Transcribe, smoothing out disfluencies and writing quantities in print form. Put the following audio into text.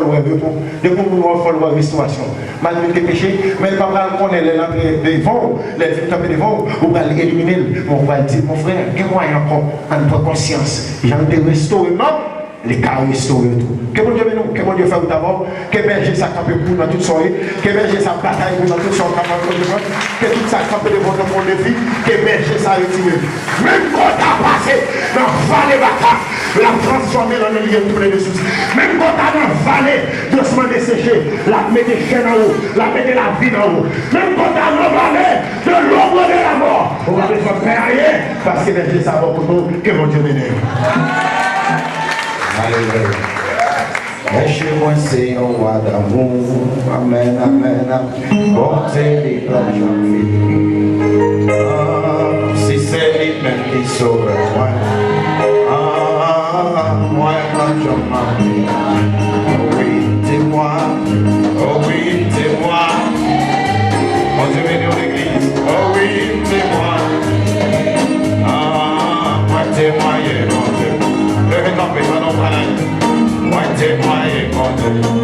voir repos. De pour nous, il faut voir restauration. Malgré tes péchés, mais le papa connaît l'entrée des vents, les tapés des vents, on va l'éliminer. On va dire, mon frère, il y a moyen encore, en prend conscience. J'en ai restauré, non? Les cas restaurés tout. Que mon Dieu nous, que mon Dieu fait d'abord, que berger ça campe pour dans toute soirée, que berger ça bataille pour dans toute soirée, que tout ça campe devant mon défi, que berger ça retire. Même quand t'as passé dans la vallée bataille, la transformer dans le lieu de tous les ressources. Même quand t'as dans la vallée, doucement desséché, la mettre des chaînes en haut, la mettre la vie en haut. Même quand t'as dans la vallée de l'ombre de la mort, on va besoin de faire rien, parce que berger ça va pour nous, que mon Dieu m'aide. Alléluia. Laissez-moi c'est un roi d'amour. Amen, amen, amen. Portez les plats j'en si c'est lui-même qui sauve moi. Moi, j'en ai. Oh oui, dis-moi. Oh oui, dis-moi. On se met dans l'église. Oh oui, dis-moi. Moi, témoignez, mon Dieu. Levez camper, non, moi, témoignez, mon Dieu.